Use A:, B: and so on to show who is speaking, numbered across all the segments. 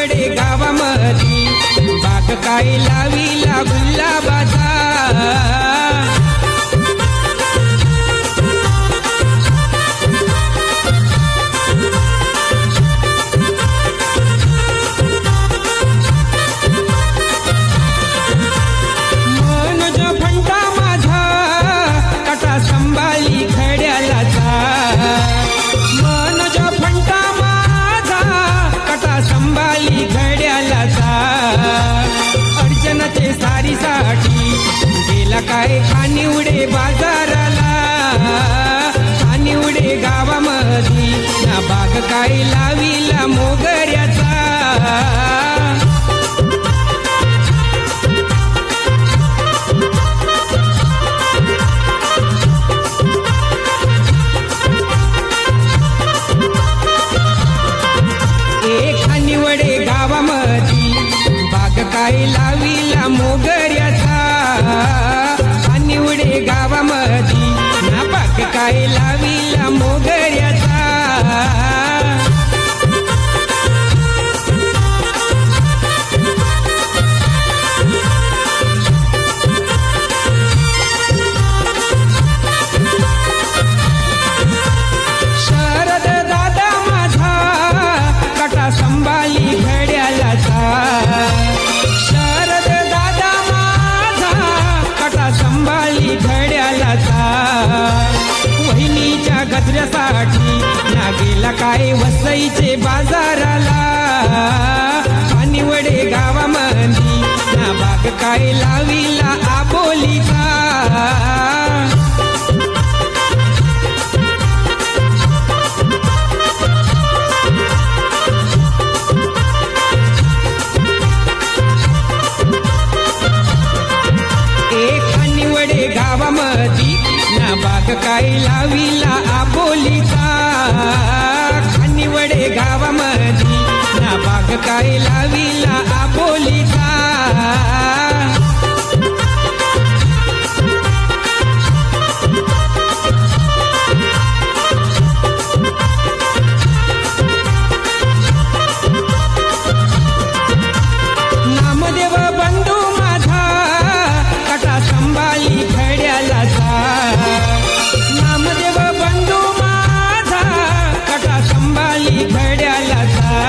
A: खानिवडे गावामधी बाग काय लाविला गुलाबाचा गेला काय खानिवडे बाजाराला खानिवडे गावामधी ना बाग काय लाविला मोगऱ्याचा खानिवडे गावामधी बाग काय लाविला मोगऱ्याचा खानिवडे गावामधी ना बाग काय लाविला मोगऱ्याचा शरद दादा माझा कटा संभाली घड्याळाचा शरद दादा माझा कटा संभाली घड्याळाचा वहिनीच्या गजऱ्यासाठी ना गेला काय वसईचे बाजाराला खानिवडे गावामधी ना बाग काय लाविला आबोलीचा गावामधी ना बाग काय लाविला आबोलीचा खानिवडे गावामधी ना बाग काय लाविला आबोलीचा नामदेव बंधू माझा कटा संभाली नामदेव बंधू माझा कटा संभाली घड्याळाचा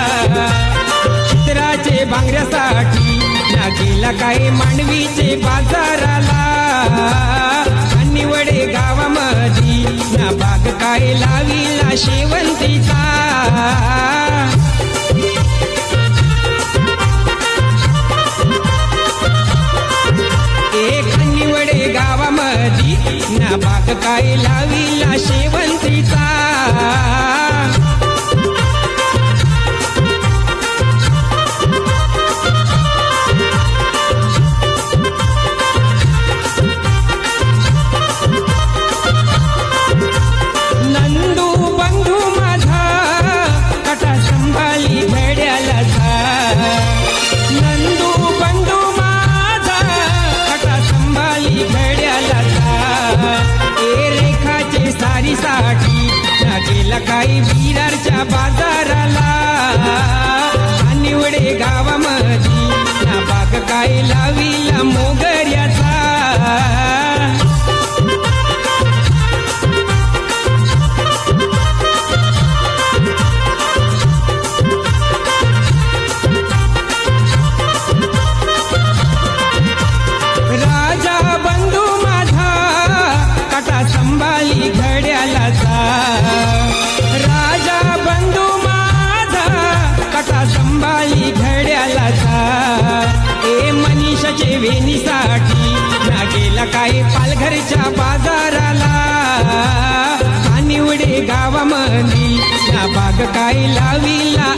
A: चित्राचे बांगड्यासाठी ना गेला काय मांडवीचे बाजाराला खानिवडे गावामधी ना बाग काय लाविला शेवंतीचा खानिवडे गावामधी ना बाग काय लाविला शेवंतीचा नंदू बंधू माझा कटा संभाली घड्याळाचा नंदू बंधू माझा कटा संभाली घड्याळाचा रेखाचे सारीसाठी ना गेला काही विरारच्या बाजाराला खानिवडे गावामधी ना बाग काय लाविला मोगऱ्याचा राजा बंधू माझा कटा संभाली घड्याळाचा राजा बंधू माझा कटा संभाली घड्याळाचा मनीषाचे वेणीसाठी ना गेला काय पालघरच्या बाजाराला खानिवडे गावामधी ना बाग काय लाविला